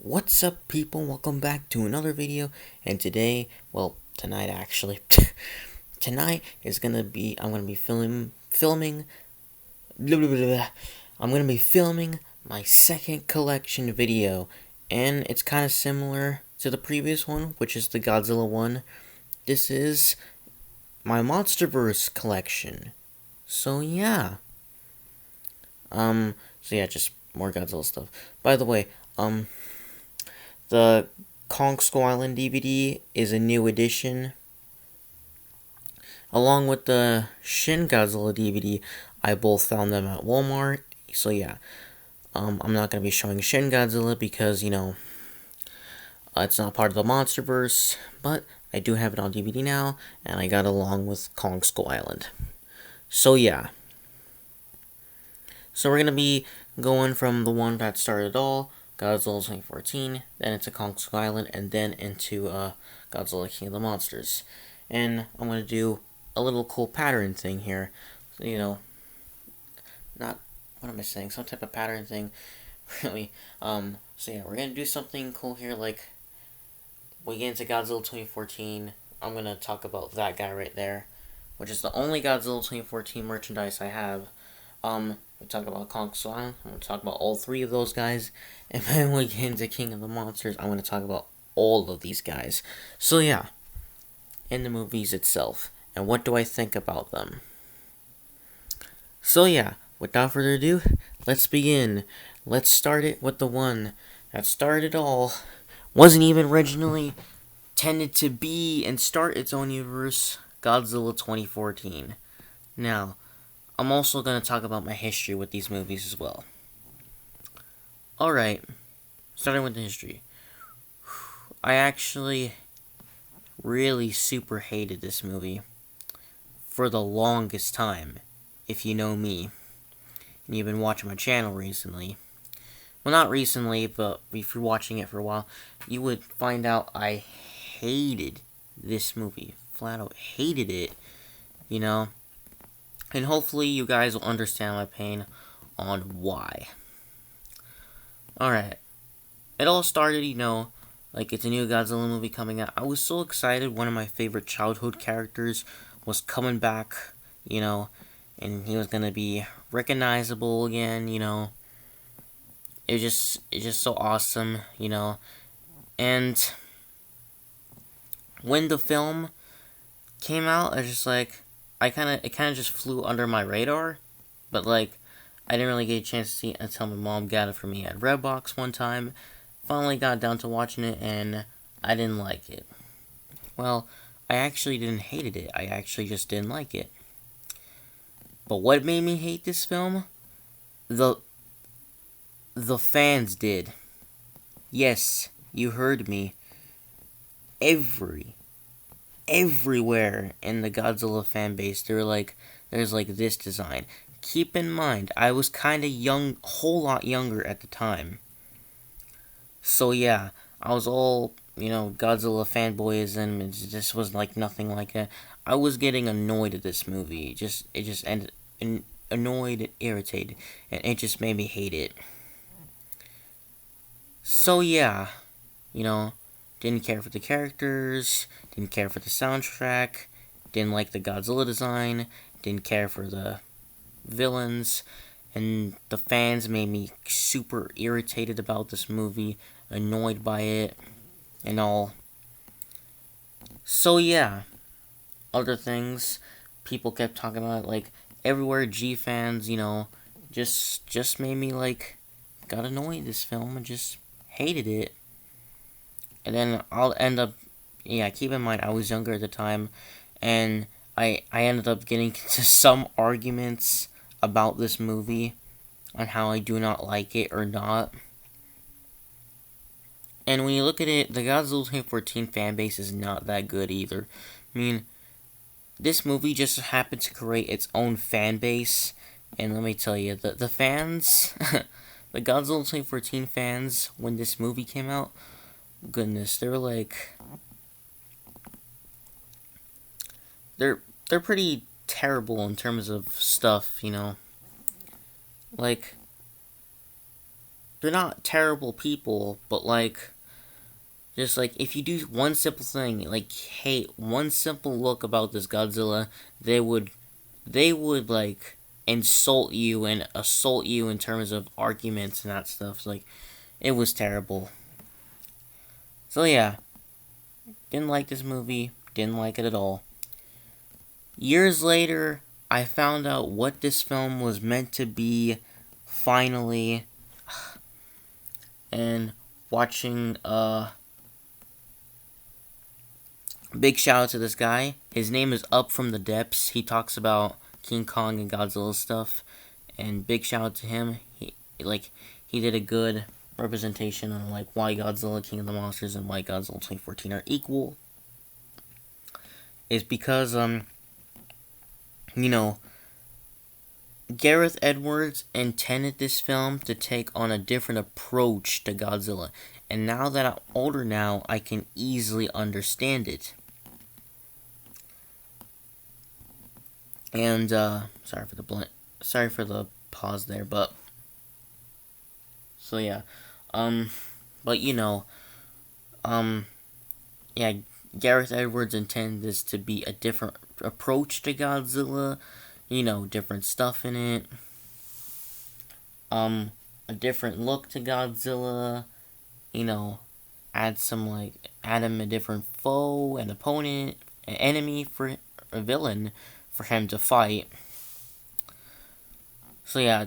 What's up, people? Welcome back to another video. And today, well, tonight actually, tonight is gonna be I'm gonna be filming. Blah, blah, blah, blah. I'm gonna be filming my second collection video, and it's kind of similar to the previous one, which is the Godzilla one. This is my MonsterVerse collection. So yeah, just more Godzilla stuff. By the way, the Kong Skull Island DVD is a new edition. Along with the Shin Godzilla DVD, I both found them at Walmart. So yeah, I'm not going to be showing Shin Godzilla because, it's not part of the MonsterVerse. But I do have it on DVD now, and I got it along with Kong Skull Island. So yeah. So we're going to be going from the one that started it all, Godzilla 2014, then into Kong Skull Island, and then into Godzilla King of the Monsters. And I'm going to do a little cool pattern thing here. So, not, what am I saying, some type of pattern thing, really. So yeah, we're going to do something cool here, like, we get into Godzilla 2014, I'm going to talk about that guy right there, which is the only Godzilla 2014 merchandise I have. We talk about Kong Skull Island. I'm going to talk about all three of those guys. And then we get into King of the Monsters, I'm going to talk about all of these guys. So yeah, in the movies itself. And what do I think about them? So yeah, without further ado, let's begin. Let's start it with the one that started it all. Wasn't even originally intended to be and start its own universe, Godzilla 2014. Now, I'm also going to talk about my history with these movies as well. Alright, starting with the history. I actually really super hated this movie for the longest time, if you know me, and you've been watching my channel recently. Well, not recently, but if you're watching it for a while, you would find out I hated this movie. Flat out hated it, And hopefully you guys will understand my pain on why. Alright. It all started, like it's a new Godzilla movie coming out. I was so excited. One of my favorite childhood characters was coming back, and he was going to be recognizable again, It's just so awesome, And when the film came out, I was just like, it kind of just flew under my radar, but like, I didn't really get a chance to see it until my mom got it for me at Redbox one time. Finally got down to watching it, and I didn't like it. Well, I actually didn't hate it. I actually just didn't like it. But what made me hate this film? The fans did. Yes, you heard me. Everywhere in the Godzilla fan base, there's like this design. Keep in mind, I was kind of young, a whole lot younger at the time. So yeah, I was all, Godzilla fanboyism, and it just was like nothing like that. I was getting annoyed at this movie. It just ended, annoyed and irritated, and it just made me hate it. So yeah, didn't care for the characters, didn't care for the soundtrack, didn't like the Godzilla design, didn't care for the villains, and the fans made me super irritated about this movie, annoyed by it, and all. So yeah, other things, people kept talking about, like, everywhere G fans, just made me, like, got annoyed this film and just hated it. And then I'll end up, keep in mind, I was younger at the time, and I ended up getting into some arguments about this movie, on how I do not like it or not. And when you look at it, the Godzilla 2014 fanbase is not that good either. I mean, this movie just happened to create its own fan base, and let me tell you, the fans, the Godzilla 2014 fans, when this movie came out, goodness, they're like, they're pretty terrible in terms of stuff, Like, they're not terrible people, but like, just like if you do one simple thing, like hey, one simple look about this Godzilla, they would like insult you and assault you in terms of arguments and that stuff. Like it was terrible. So yeah, didn't like this movie. Didn't like it at all. Years later, I found out what this film was meant to be. Finally, and watching big shout out to this guy. His name is Up from the Depths. He talks about King Kong and Godzilla stuff, and big shout out to him. He did a good representation on like why Godzilla King of the Monsters and why Godzilla 2014 are equal. Is because you know, Gareth Edwards intended this film to take on a different approach to Godzilla, and now that I'm older now, I can easily understand it. And sorry for the pause there, but so yeah, but yeah, Gareth Edwards intended this to be a different approach to Godzilla, different stuff in it, a different look to Godzilla, add him a different foe, an opponent, an enemy for a villain for him to fight. So yeah,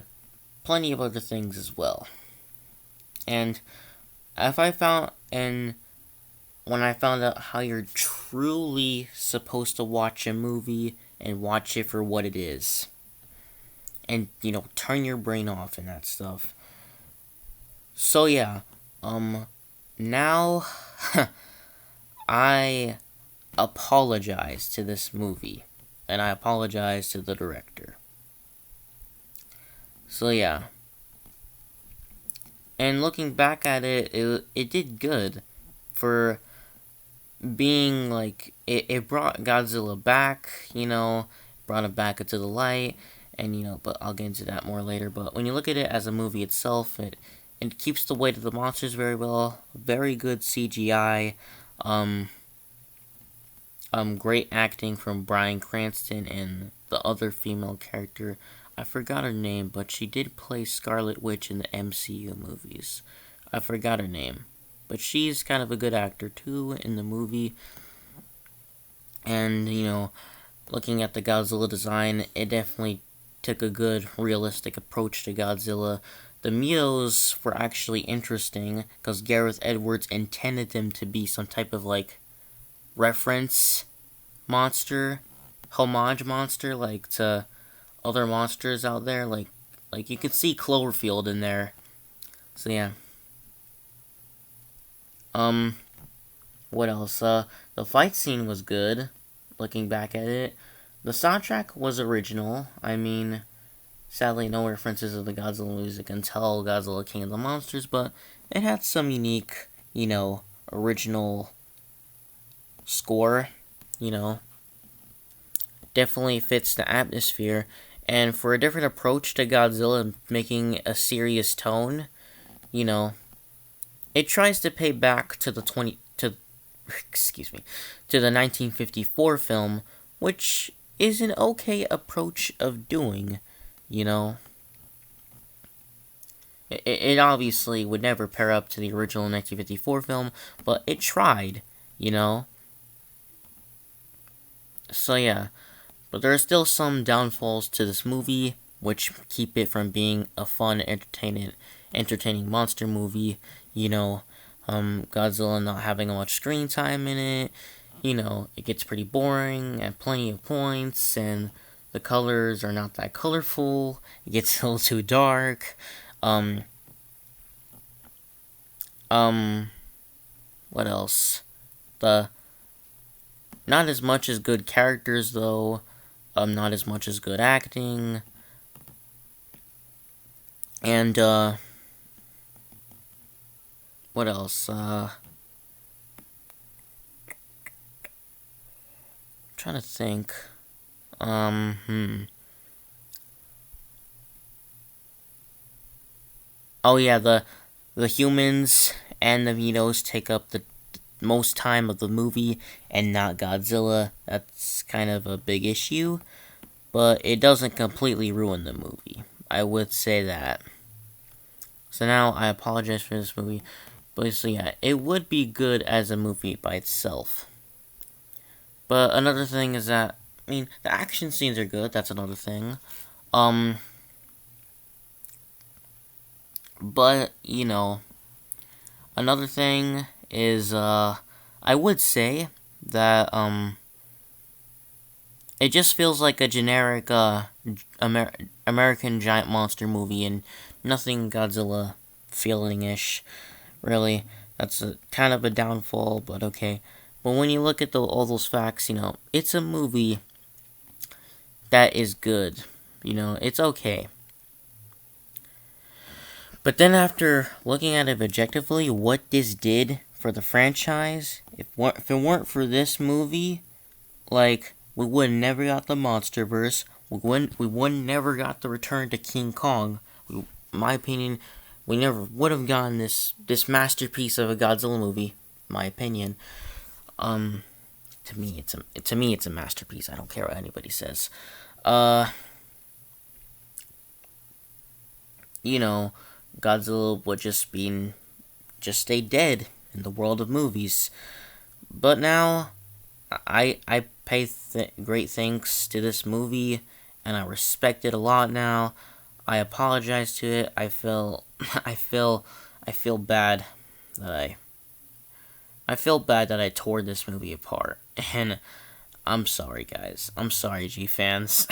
plenty of other things as well. And when I found out how you're truly supposed to watch a movie and watch it for what it is, and turn your brain off and that stuff. So yeah, now I apologize to this movie, and I apologize to the director. So yeah, and looking back at it, it did good for being like it brought Godzilla back, brought it back into the light, and but I'll get into that more later. But when you look at it as a movie itself, it keeps the weight of the monsters very well. Very good CGI. Great acting from Bryan Cranston and the other female character. I forgot her name, but she did play Scarlet Witch in the MCU movies. I forgot her name, but she's kind of a good actor too in the movie. And looking at the Godzilla design, it definitely took a good realistic approach to Godzilla. The Meos were actually interesting because Gareth Edwards intended them to be some type of like reference monster, homage monster, like to other monsters out there. Like you could see Cloverfield in there. So yeah. What else? The fight scene was good. Looking back at it, the soundtrack was original. I mean, sadly, no references of the Godzilla music until Godzilla King of the Monsters, but it had some unique, original score. Definitely fits the atmosphere, and for a different approach to Godzilla, making a serious tone, it tries to pay back to the 1954 film, which is an okay approach of doing, It obviously would never pair up to the original 1954 film, but it tried, So yeah, but there are still some downfalls to this movie, which keep it from being a fun, entertaining monster movie, Godzilla not having much screen time in it, it gets pretty boring at plenty of points, and the colors are not that colorful, it gets a little too dark, what else? Not as much as good characters, though, not as much as good acting, and, what else? Trying to think. Oh yeah, the the humans and the Vito's take up the most time of the movie and not Godzilla. That's kind of a big issue, but it doesn't completely ruin the movie. I would say that. So now I apologize for this movie, but so yeah, it would be good as a movie by itself. But another thing is that, I mean, the action scenes are good. That's another thing. But you know, another thing is, I would say that it just feels like a generic American giant monster movie and nothing Godzilla feeling-ish, really. That's kind of a downfall, but okay. But when you look at all those facts, you know, it's a movie that is good. You know, it's okay. But then after looking at it objectively, what this did for the franchise, if it weren't for this movie, like, we would never got the MonsterVerse. We would never got the return to King Kong. In my opinion, we never would have gotten this masterpiece of a Godzilla movie. My opinion. To me, it's a masterpiece. I don't care what anybody says. You know, Godzilla would just stay dead in the world of movies. But now, I pay great thanks to this movie, and I respect it a lot now. I apologize to it. I feel bad that I tore this movie apart, and I'm sorry, guys. I'm sorry, G fans.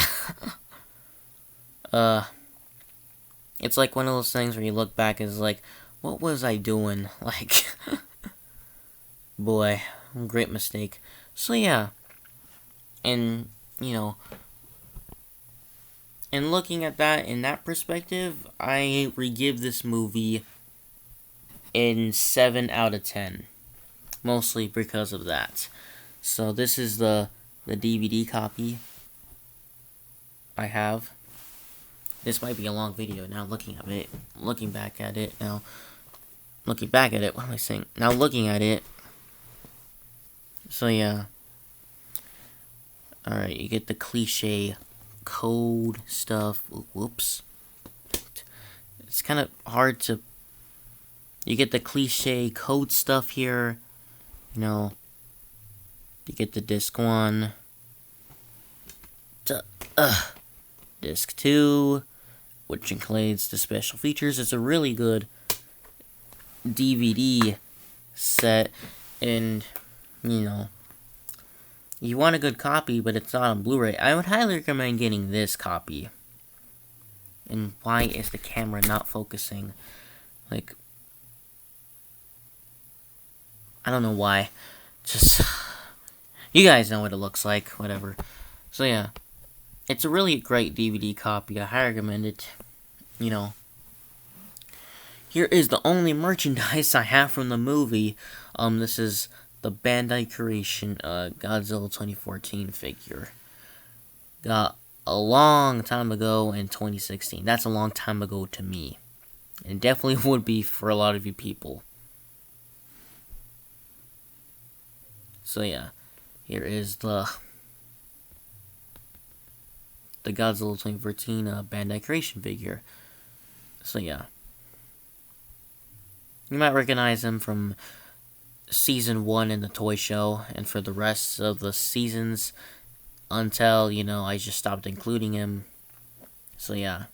It's like one of those things where you look back and it's like, what was I doing? Like, boy, great mistake. So yeah, and you know, and looking at that in that perspective, I re-give this movie in 7 out of 10, mostly because of that. So this is the DVD copy I have. This might be a long video now. Looking back at it now. What am I saying? Now looking at it. So yeah. Alright, you get the cliche code stuff. Whoops. It's kind of hard to... You get the cliche code stuff here. You know. You get the disc 1. Disc 2. Which includes the special features. It's a really good DVD set, and you know, you want a good copy, but it's not on Blu-ray. I would highly recommend getting this copy. And why is the camera not focusing? Like, I don't know why. Just, you guys know what it looks like, whatever. So yeah, it's a really great DVD copy. I highly recommend it. You know, here is the only merchandise I have from the movie. This is the Bandai creation, Godzilla 2014 figure. Got a long time ago in 2016. That's a long time ago to me. And definitely would be for a lot of you people. So yeah, here is the Godzilla 2014 Bandai creation figure. So yeah, you might recognize him from season 1 in the toy show, and for the rest of the seasons until, you know, I just stopped including him. So yeah,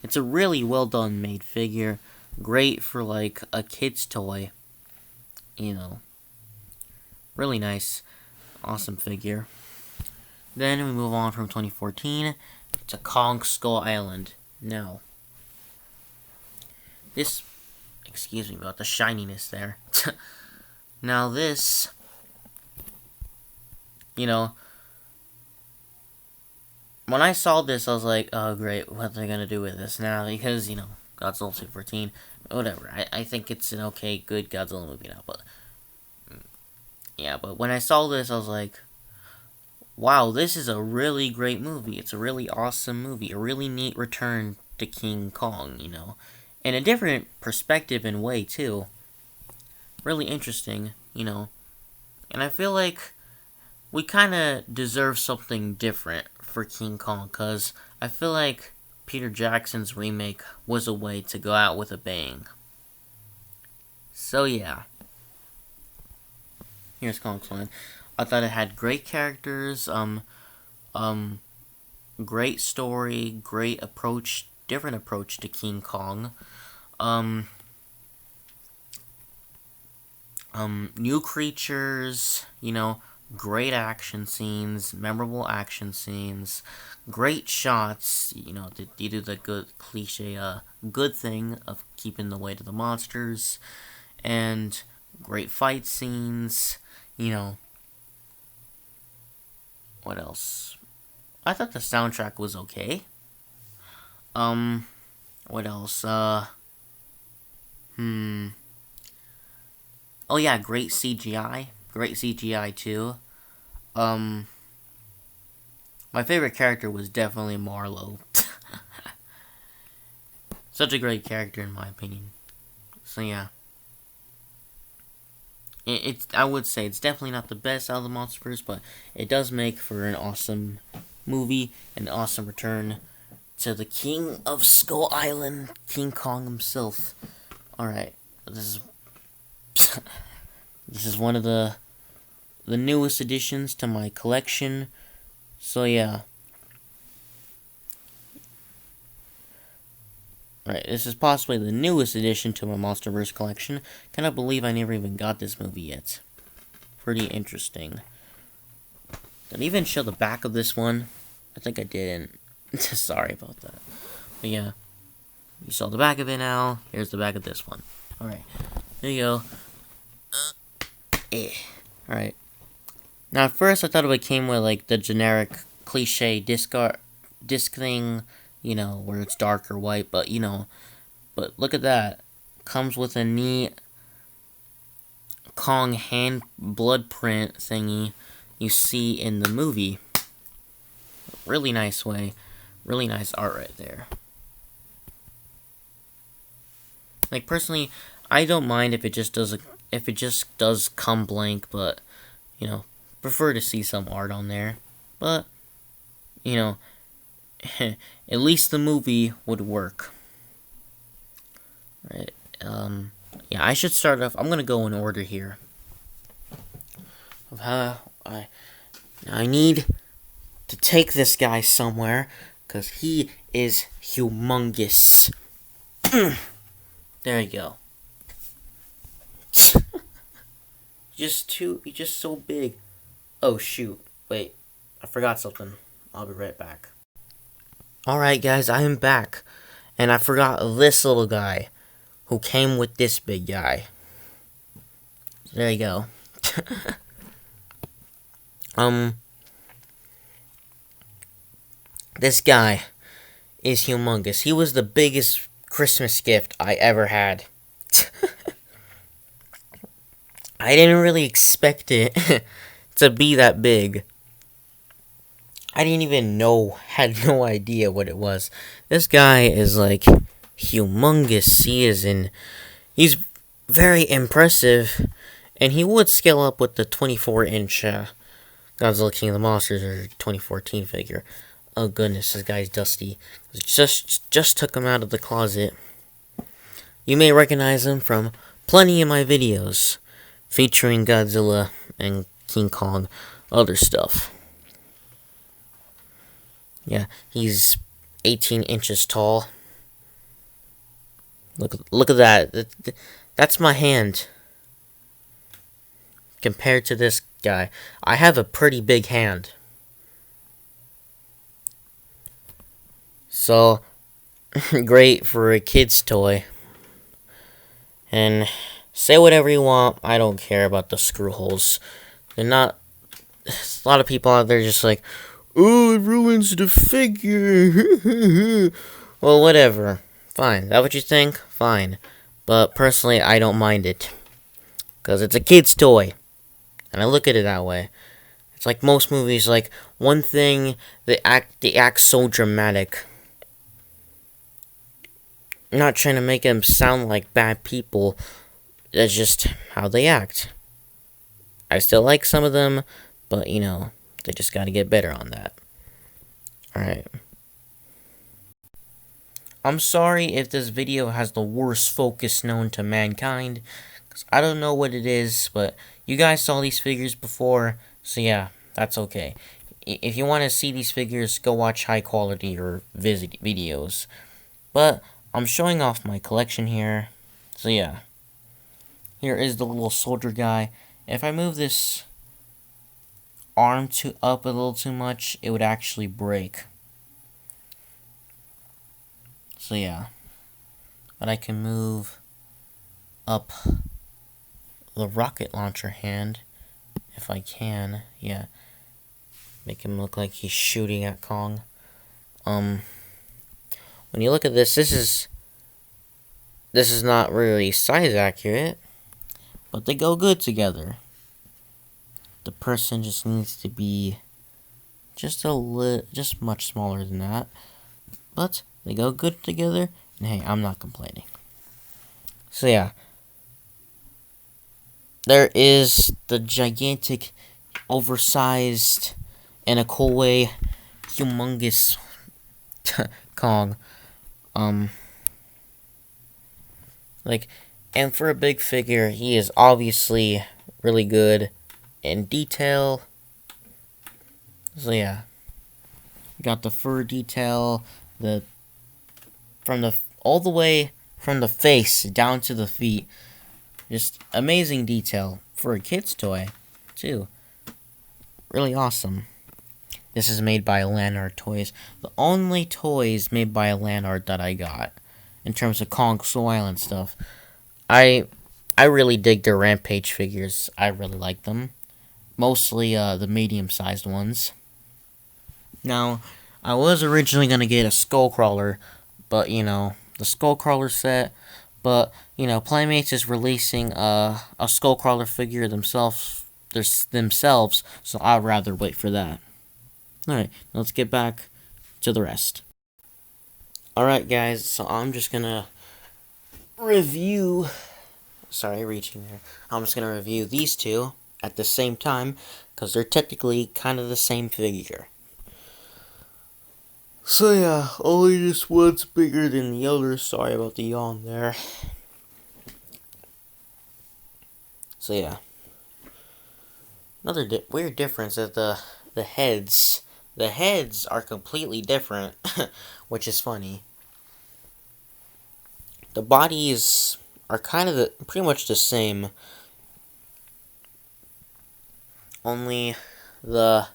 it's a really well done made figure, great for like a kid's toy. You know, really nice, awesome figure. Then we move on from 2014 to Kong Skull Island. Now, this, excuse me about the shininess there. Now this, you know, when I saw this, I was like, oh great, what are they gonna do with this now? Because, you know, Godzilla 2014, whatever. I think it's an okay, good Godzilla movie now, but yeah, but when I saw this, I was like, wow, this is a really great movie. It's a really awesome movie. A really neat return to King Kong, you know. in a different perspective and way too. Really interesting, you know. And I feel like we kind of deserve something different for King Kong, because I feel like Peter Jackson's remake was a way to go out with a bang. So yeah, here's Kong's Land. I thought it had great characters, great story, great approach, different approach to King Kong, new creatures, you know, great action scenes, memorable action scenes, great shots, you know, you do the good cliche, good thing of keeping the weight of the monsters, and great fight scenes, you know. What else? I thought the soundtrack was okay. What else? Oh yeah, great CGI. Great CGI too. My favorite character was definitely Marlowe. Such a great character in my opinion. So yeah. I would say it's definitely not the best out of the MonsterVerse, but it does make for an awesome movie, an awesome return to the King of Skull Island, King Kong himself. Alright, this is one of the newest additions to my collection. So yeah. Right, this is possibly the newest addition to my MonsterVerse collection. Cannot believe I never even got this movie yet. Pretty interesting. Did I even show the back of this one? I think I didn't. Sorry about that. But yeah. You saw the back of it now. Here's the back of this one. Alright. There you go. Alright. Now at first I thought it came with like the generic cliche disc thing, you know, where it's dark or white, but you know, but look at that. Comes with a neat Kong hand blood print thingy you see in the movie. Really nice way. Really nice art right there. Like personally, I don't mind if it just does come blank, but you know, prefer to see some art on there. But you know, at least the movie would work. Right. Yeah, I should start off. I'm gonna go in order here. Of how I need to take this guy somewhere, because he is humongous. There you go. He's just so big. Oh shoot, wait, I forgot something. I'll be right back. Alright guys, I am back. And I forgot this little guy, who came with this big guy. There you go. This guy is humongous. He was the biggest Christmas gift I ever had. I didn't really expect it to be that big. I didn't even know, had no idea what it was. This guy is like humongous. He's very impressive, and he would scale up with the 24-inch Godzilla King of the Monsters or 2014 figure. Oh goodness, this guy's dusty. Just took him out of the closet. You may recognize him from plenty of my videos featuring Godzilla and King Kong, other stuff. Yeah, he's 18 inches tall. Look at that. That's my hand. Compared to this guy, I have a pretty big hand. So, great for a kid's toy. And say whatever you want, I don't care about the screw holes. They're not... A lot of people out there just like, oh, it ruins the figure. Well, whatever. Fine. Is that what you think? Fine. But personally, I don't mind it. Because it's a kid's toy. And I look at it that way. It's like most movies, like, one thing, they act so dramatic. I'm not trying to make them sound like bad people. That's just how they act. I still like some of them, but they just gotta get better on that. Alright. I'm sorry if this video has the worst focus known to mankind, because I don't know what it is, but you guys saw these figures before, so yeah, that's okay. If you want to see these figures, go watch high quality or visit videos. But I'm showing off my collection here, so yeah. Here is the little soldier guy. If I move this arm up a little too much, it would actually break. So yeah. But I can move up the rocket launcher hand if I can. Yeah. Make him look like he's shooting at Kong. When you look at this, this is not really size accurate, but they go good together. The person just needs to be just much smaller than that, but they go good together, and hey, I'm not complaining. So yeah, there is the gigantic, oversized, in a cool way, humongous Kong. And for a big figure, he is obviously really good in detail. So yeah, got the fur detail, all the way from the face down to the feet. Just amazing detail for a kid's toy, too. Really awesome. This is made by Lanard Toys. The only toys made by Lanard that I got in terms of Kong Skull Island stuff. I really dig their Rampage figures. I really like them. Mostly the medium-sized ones. Now, I was originally going to get a Skullcrawler, but, the Skullcrawler set. But, Playmates is releasing a Skullcrawler figure themselves, so I'd rather wait for that. Alright, let's get back to the rest. Alright, guys, so I'm just going to review... Sorry, reaching there. I'm just going to review these two at the same time, because they're technically kind of the same figure. So yeah, only this one's bigger than the other. Sorry about the yawn there. So yeah. Another weird difference is the heads. The heads are completely different, which is funny. The bodies are kind of pretty much the same. Only the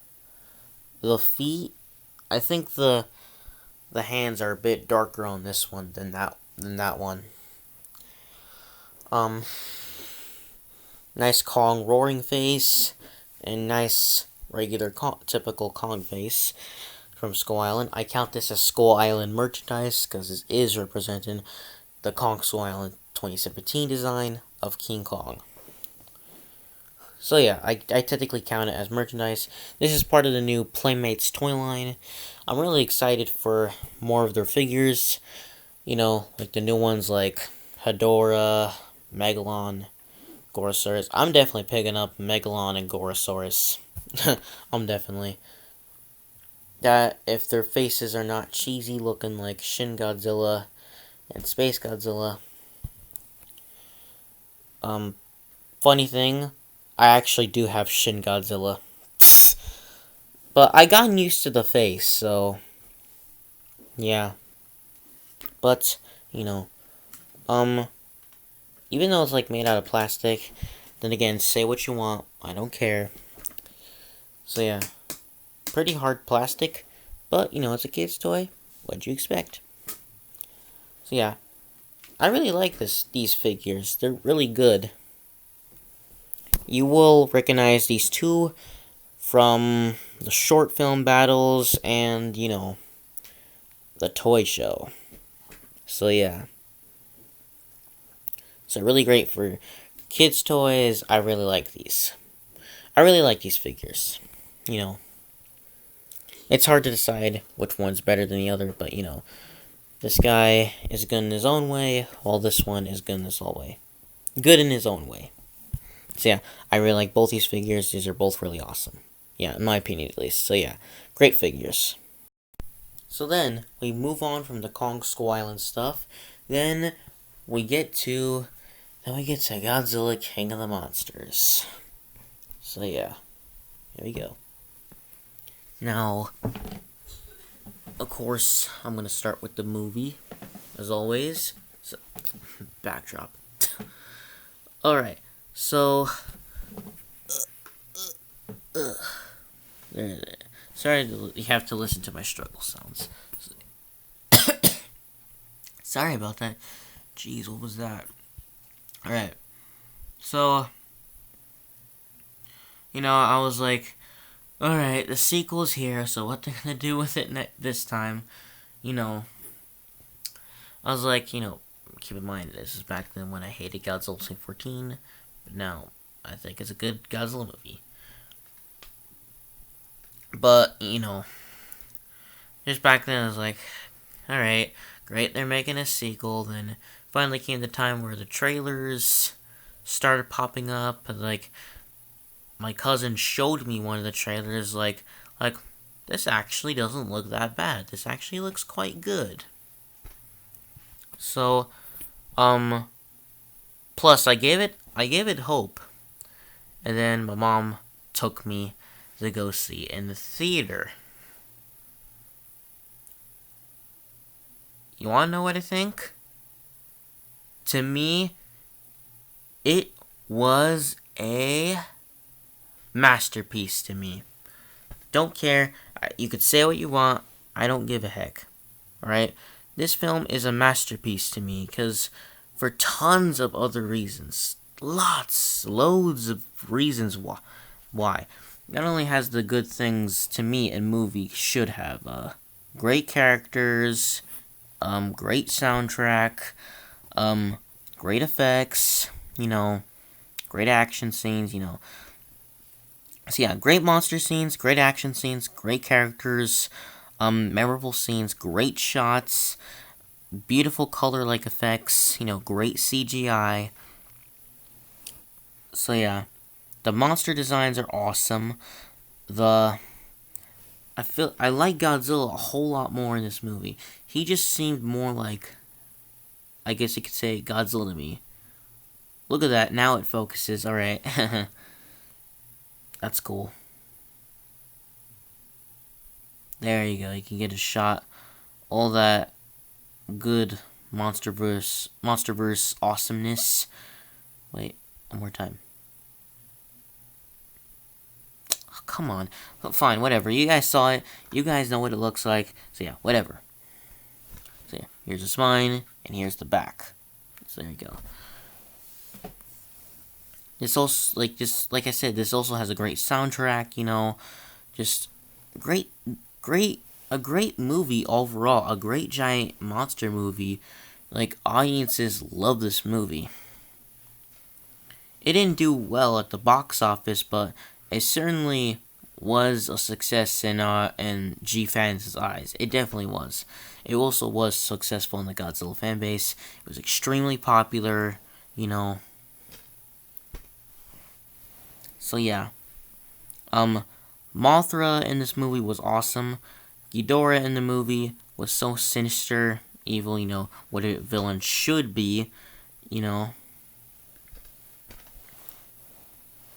feet, I think the hands are a bit darker on this one than that one. Nice Kong roaring face, and nice regular typical Kong face from Skull Island. I count this as Skull Island merchandise because it is representing the Kong Skull Island 2017 design of King Kong. So yeah, I technically count it as merchandise. This is part of the new Playmates toy line. I'm really excited for more of their figures. Like the new ones like Hedorah, Megalon, Gorosaurus. I'm definitely picking up Megalon and Gorosaurus. I'm definitely. That, if their faces are not cheesy looking like Shin Godzilla and Space Godzilla. Funny thing, I actually do have Shin Godzilla. But I gotten used to the face, so yeah. But, even though it's like made out of plastic, then again, say what you want, I don't care. So yeah, pretty hard plastic, but it's a kid's toy. What'd you expect? So yeah, I really like these figures. They're really good. You will recognize these two from the short film battles and, the toy show. So yeah. So really great for kids' toys. I really like these. I really like these figures. It's hard to decide which one's better than the other, but This guy is good in his own way, while this one is good in his own way. Good in his own way. So yeah, I really like both these figures. These are both really awesome. Yeah, in my opinion at least. So yeah, great figures. So then, we move on from the Kong Skull Island stuff. Then, we get to... Godzilla King of the Monsters. So yeah, here we go. Now, of course, I'm going to start with the movie, as always. So, backdrop. Alright, so... Sorry, you have to listen to my struggle sounds. Sorry about that. Jeez, what was that? Alright, so... I was like, alright, the sequel's here, so what they're gonna do with it this time, I was like, keep in mind, this is back then when I hated Godzilla 2014, but now, I think it's a good Godzilla movie. But, just back then I was like, alright, great, they're making a sequel. Then finally came the time where the trailers started popping up, and my cousin showed me one of the trailers, like, this actually doesn't look that bad. This actually looks quite good. So, plus I gave it hope. And then my mom took me to go see it in the theater. You wanna know what I think? To me, it was a masterpiece to me. Don't care. You could say what you want. I don't give a heck. Alright? This film is a masterpiece to me because for tons of other reasons. Loads of reasons why. Not only has the good things to me a movie should have. Great characters, great soundtrack, great effects, great action scenes, So yeah, great monster scenes, great action scenes, great characters, memorable scenes, great shots, beautiful color-like effects, great CGI. So yeah, the monster designs are awesome. I like Godzilla a whole lot more in this movie. He just seemed more like, I guess you could say, Godzilla to me. Look at that, now it focuses, alright. That's cool. There you go, you can get a shot. All that good MonsterVerse awesomeness. Wait, one more time. Oh, come on. Fine, whatever. You guys saw it. You guys know what it looks like. So yeah, whatever. So yeah, here's the spine, and here's the back. So there you go. This also, like I said, this also has a great soundtrack, just a great movie overall, a great giant monster movie. Audiences love this movie. It didn't do well at the box office, but it certainly was a success in G fans' eyes. It definitely was. It also was successful in the Godzilla fan base. It was extremely popular, So yeah, Mothra in this movie was awesome. Ghidorah in the movie was so sinister, evil, what a villain should be,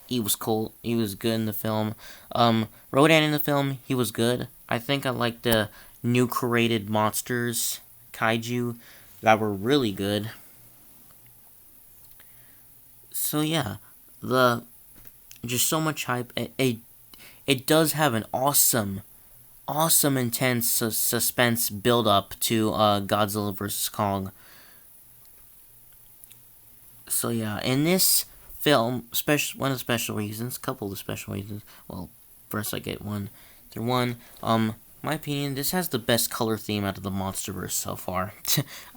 He was cool. He was good in the film. Rodan in the film, he was good. I think I liked the new created monsters, kaiju, that were really good. So yeah, just so much hype. It does have an awesome, intense suspense build up to Godzilla vs. Kong. So yeah, in this film, one of the special reasons, couple of the special reasons. Well, first I get one through one. My opinion, this has the best color theme out of the MonsterVerse so far.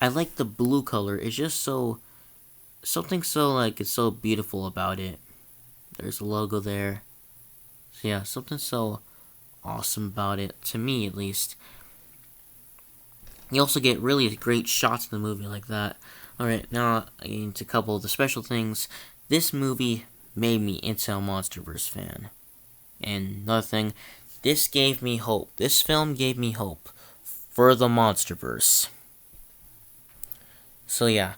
I like the blue color. It's just something so it's so beautiful about it. There's a logo there. So yeah, something so awesome about it, to me at least. You also get really great shots in the movie like that. Alright, now into a couple of the special things. This movie made me into a MonsterVerse fan. And another thing, this gave me hope. This film gave me hope for the MonsterVerse. So yeah.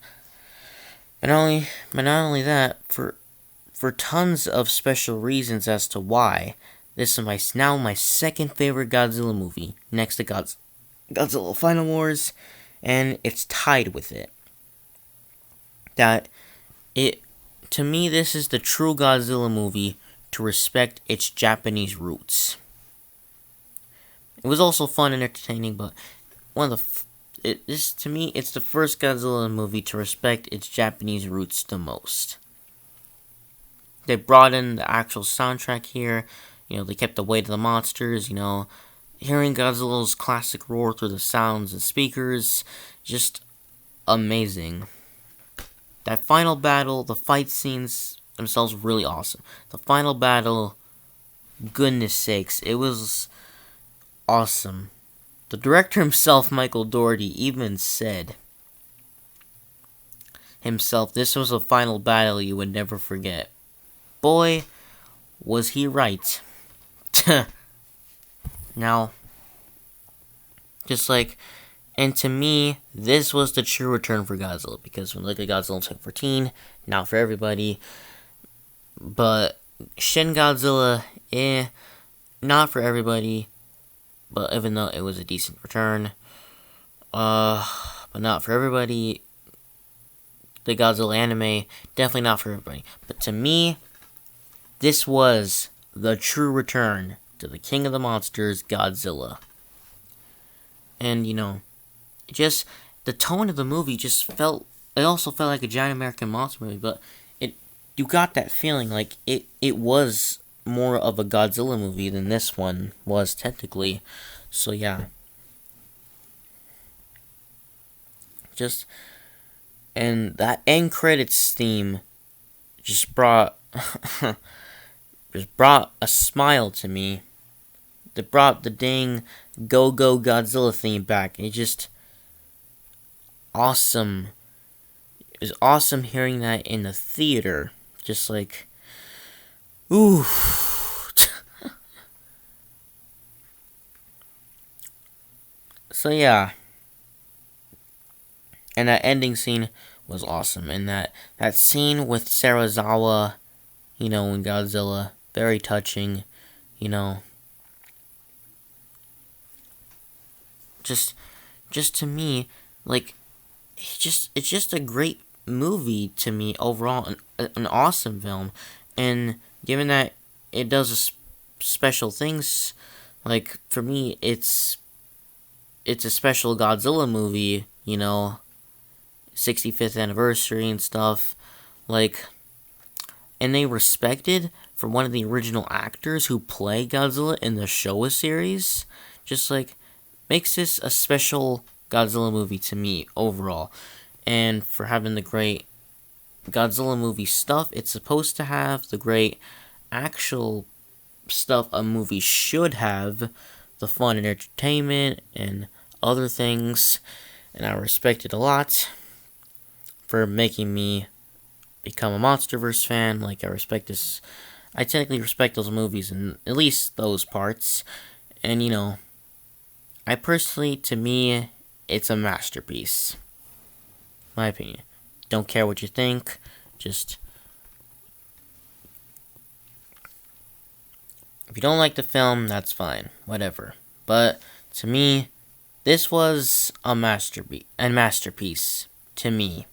But not only that, for tons of special reasons as to why, this is now my second favorite Godzilla movie, next to Godzilla Final Wars, and it's tied with it. To me, this is the true Godzilla movie to respect its Japanese roots. It was also fun and entertaining, but to me, it's the first Godzilla movie to respect its Japanese roots the most. They brought in the actual soundtrack here. They kept the weight of the monsters. Hearing Godzilla's classic roar through the sounds and speakers, just amazing. That final battle, the fight scenes themselves, really awesome. The final battle, goodness sakes, it was awesome. The director himself, Michael Dougherty, even said himself, this was a final battle you would never forget. Boy, was he right. Now, and to me, this was the true return for Godzilla, because when we look at Godzilla in 2014, not for everybody, but Shin Godzilla, not for everybody, but even though it was a decent return, but not for everybody. The Godzilla anime, definitely not for everybody. But to me, this was the true return to the King of the Monsters, Godzilla. And, just the tone of the movie it also felt like a giant American monster movie, but you got that feeling like it was more of a Godzilla movie than this one was technically. So yeah. And that end credits theme just brought a smile to me. It brought the dang Go Go Godzilla theme back. It just awesome. It was awesome hearing that in the theater. Just like, ooh. So yeah. And that ending scene was awesome. And that scene with Serizawa, in Godzilla, very touching, Just to me, it's just a great movie to me overall, an awesome film. And given that it does special things, for me, it's a special Godzilla movie, 65th anniversary and stuff, and they respected for one of the original actors who play Godzilla in the Showa series, makes this a special Godzilla movie to me overall. And for having the great Godzilla movie stuff it's supposed to have, the great actual stuff a movie should have, the fun and entertainment and other things. And I respect it a lot for making me become a MonsterVerse fan. I technically respect those movies and at least those parts. And I personally, to me, it's a masterpiece. My opinion. Don't care what you think. Just, if you don't like the film, that's fine. Whatever. But to me, this was a masterpiece to me.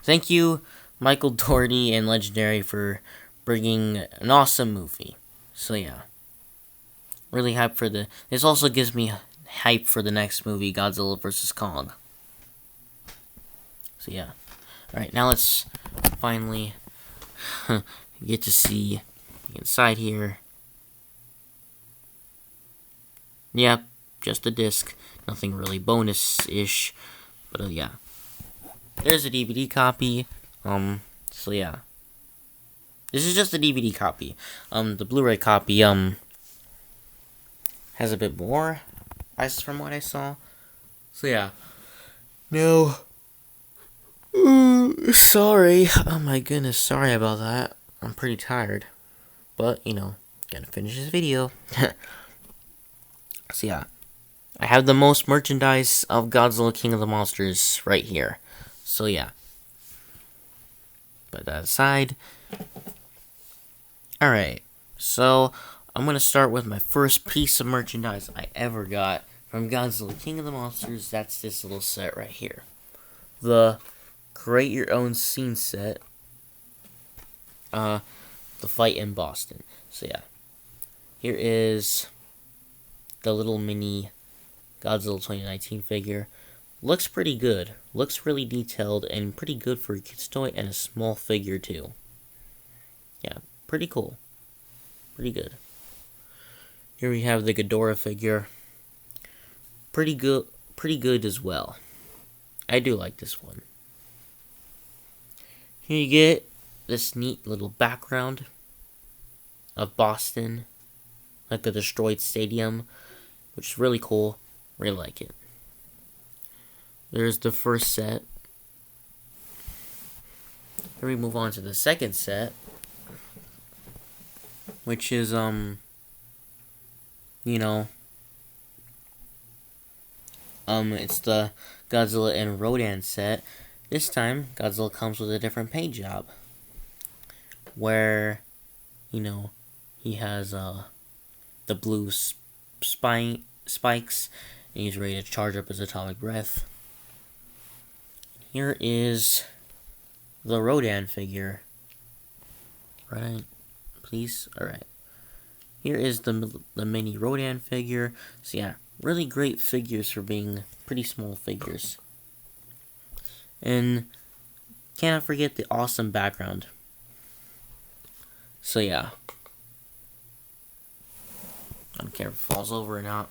Thank you, Michael Dougherty and Legendary, for bringing an awesome movie. So yeah. Really hyped for this also gives me hype for the next movie, Godzilla vs. Kong. So yeah. Alright, now let's finally get to see the inside here. Yep, just a disc. Nothing really bonus-ish. But yeah. There's a DVD copy. So yeah. This is just a DVD copy. The Blu-ray copy, has a bit more. from what I saw. So yeah. No. Sorry. Oh my goodness, sorry about that. I'm pretty tired. But, gotta finish this video. So yeah. I have the most merchandise of Godzilla King of the Monsters right here. So yeah. Put that aside. Alright. So, I'm gonna start with my first piece of merchandise I ever got from Godzilla King of the Monsters. That's this little set right here. The Create Your Own Scene set. The fight in Boston. So yeah. Here is the little mini Godzilla 2019 figure. Looks pretty good. Looks really detailed and pretty good for a kid's toy and a small figure too. Yeah, pretty cool. Pretty good. Here we have the Ghidorah figure. Pretty good as well. I do like this one. Here you get this neat little background of Boston, like the destroyed stadium, which is really cool. Really like it. There's the first set. Here we move on to the second set, which is it's the Godzilla and Rodan set. This time, Godzilla comes with a different paint job, where, he has the blue spikes, and he's ready to charge up his atomic breath. Here is the Rodan figure. Right, please? Alright. Here is the mini Rodan figure. So yeah, really great figures for being pretty small figures. And cannot forget the awesome background. So yeah. I don't care if it falls over or not.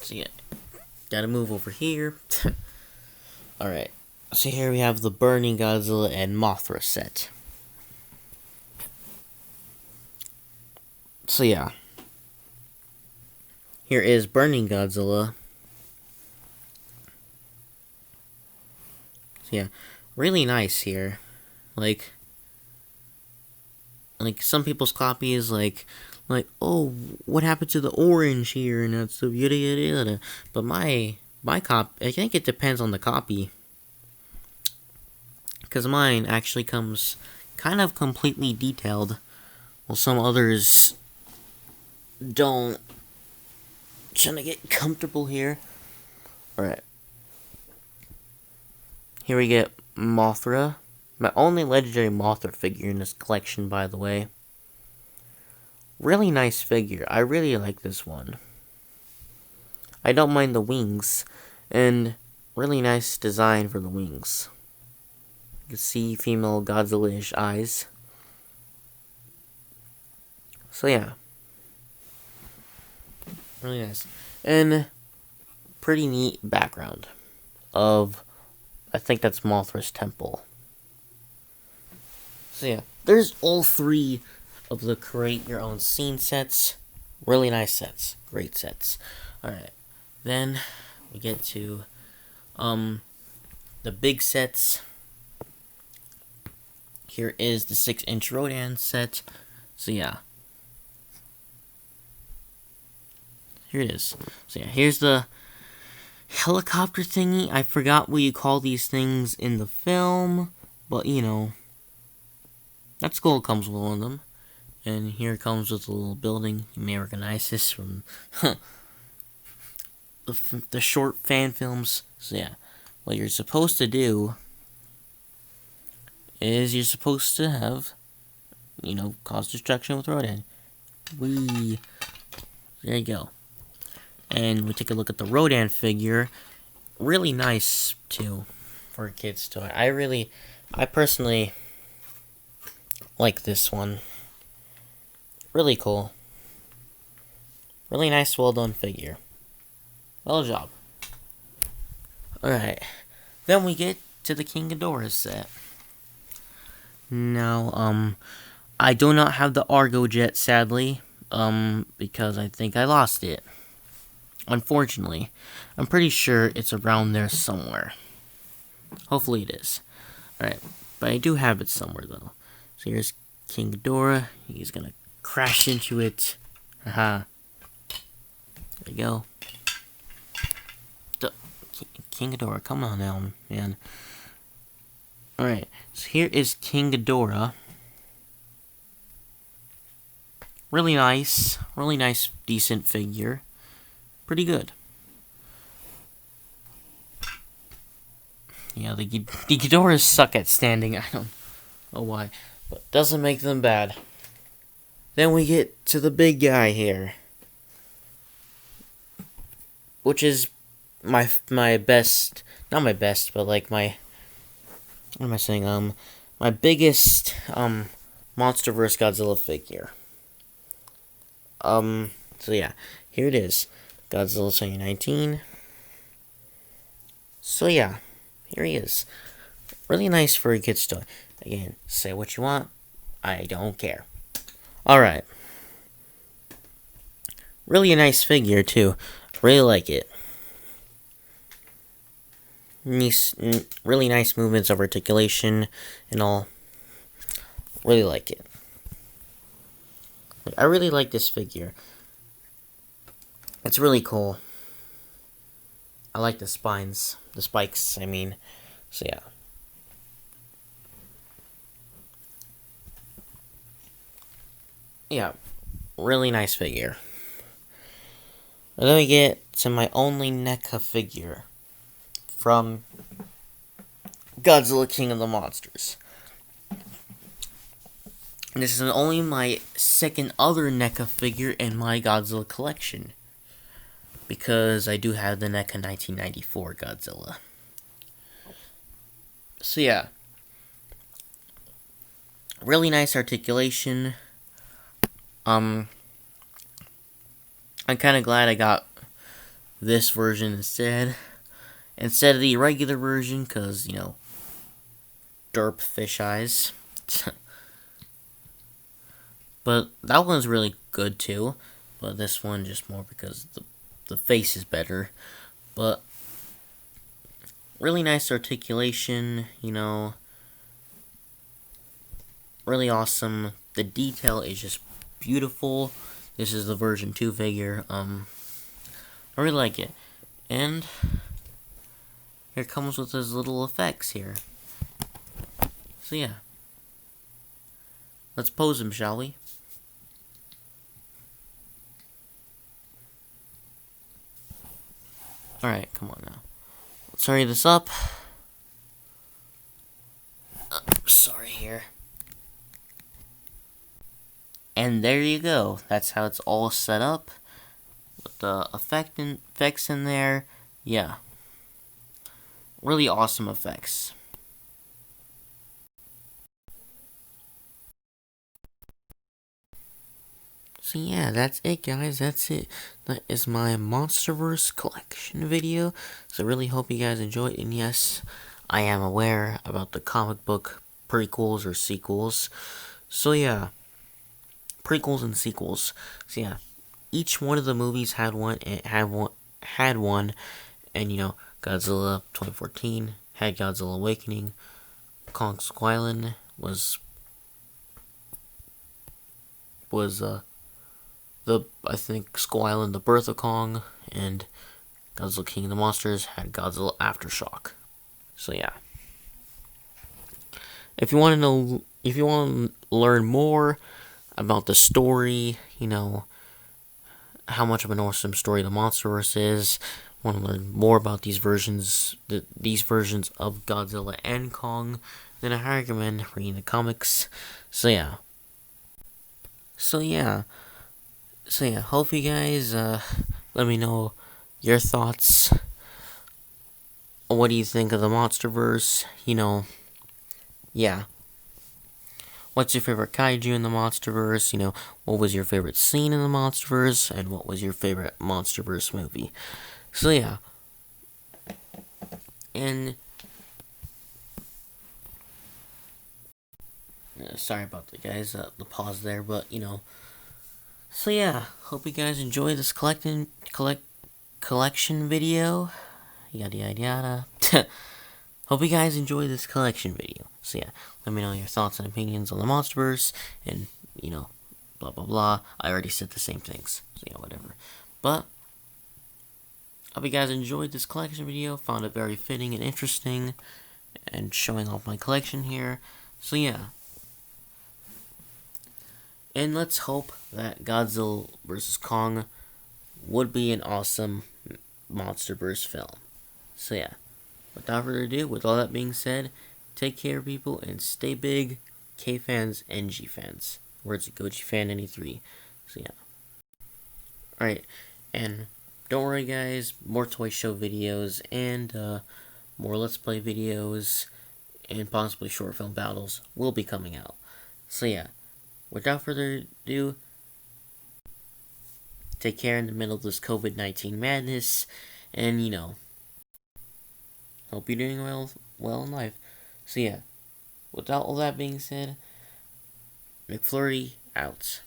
So yeah. Gotta move over here. Alright. So here we have the Burning Godzilla and Mothra set. So yeah. Here is Burning Godzilla. So yeah. Really nice here. Like some people's copies, like, oh, what happened to the orange here, and that's so yada yada yada. But my copy, I think it depends on the copy, because mine actually comes kind of completely detailed, while some others don't. Trying to get comfortable here. Alright. Here we get Mothra. My only legendary Mothra figure in this collection, by the way. Really nice figure. I really like this one. I don't mind the wings. And really nice design for the wings. You can see female Godzilla-ish eyes. So yeah. Really nice. And pretty neat background of, I think that's Mothra's temple. So yeah, there's all three of the Create Your Own Scene sets. Really nice sets. Great sets. Alright. Then we get to the big sets. Here is the 6-inch Rodan set. So yeah. Here it is. So yeah, here's the helicopter thingy. I forgot what you call these things in the film, but that skull comes with one of them. And here it comes with a little building. You may recognize this from the short fan films. So yeah, what you're supposed to do is you're supposed to have, cause destruction with Rodan. There you go. And we take a look at the Rodan figure. Really nice, too, for a kid's toy. I personally like this one. Really cool. Really nice, well done figure. Well job. Alright. Then we get to the King Ghidorah set. Now, I do not have the Argo Jet, sadly. Because I think I lost it. Unfortunately, I'm pretty sure it's around there somewhere. Hopefully it is. Alright, but I do have it somewhere though. So here's King Ghidorah. He's gonna crash into it. Haha. There you go. King Ghidorah, come on now, man. Alright, so here is King Ghidorah. Really nice, decent figure. Pretty good. Yeah, the Ghidorahs suck at standing. I don't know why, but doesn't make them bad. Then we get to the big guy here, which is my best, not my best, but like my, what am I saying? My biggest MonsterVerse Godzilla figure. So yeah, here it is, Godzilla 2019. So yeah, here he is. Really nice for a kid's toy. Again, say what you want, I don't care. Alright. Really a nice figure, too. Really like it. Really nice movements of articulation and all. Really like it. I really like this figure. It's really cool. I like the spines. The spikes, I mean. So yeah. Yeah. Really nice figure. And then we get to my only NECA figure from Godzilla King of the Monsters. And this is only my second other NECA figure in my Godzilla collection, because I do have the NECA 1994 Godzilla. So yeah. Really nice articulation. I'm kind of glad I got this version instead of the regular version, because, you know, derp fish eyes. But that one's really good too, but this one just more because the face is better. But really nice articulation, you know, really awesome. The detail is just beautiful. This is the version 2 figure. I really like it. And here comes with his little effects here. So yeah. Let's pose him, shall we? Alright, come on now. Let's hurry this up. Sorry here. And there you go. That's how it's all set up. With the effects in there. Yeah. Really awesome effects. So yeah, that's it, guys. That's it. That is my MonsterVerse collection video. So really hope you guys enjoyed. And yes, I am aware about the comic book prequels or sequels. So yeah, prequels and sequels. So yeah, each one of the movies had one. And you know, Godzilla 2014 had Godzilla Awakening. Kong Skull Island was I think Skull Island, the Birth of Kong, and Godzilla King of the Monsters had Godzilla Aftershock. So yeah. If you want to learn more about the story, you know, how much of an awesome story the MonsterVerse is, want to learn more about these versions of Godzilla and Kong, then I highly recommend reading the comics. So yeah. Hope you guys let me know your thoughts. What do you think of the MonsterVerse? You know, yeah. What's your favorite kaiju in the MonsterVerse? You know, what was your favorite scene in the MonsterVerse? And what was your favorite MonsterVerse movie? So yeah. And sorry about the guys, the pause there, but you know. So yeah, hope you guys enjoy this collection video. Yada yada yada. Hope you guys enjoy this collection video. So yeah, let me know your thoughts and opinions on the MonsterVerse, and, you know, blah blah blah. I already said the same things, so yeah, whatever. But hope you guys enjoyed this collection video, found it very fitting and interesting, and showing off my collection here. So yeah. And let's hope that Godzilla vs. Kong would be an awesome MonsterVerse film. So yeah, without further ado, with all that being said, take care, people, and stay big, K fans and G fans. Words of Goji Fan 93. So yeah. Alright, and don't worry, guys, more toy show videos and more Let's Play videos and possibly short film battles will be coming out. So yeah, without further ado, take care in the middle of this COVID-19 madness, and, you know, hope you're doing well in life. So yeah, without all that being said, McFlurry out.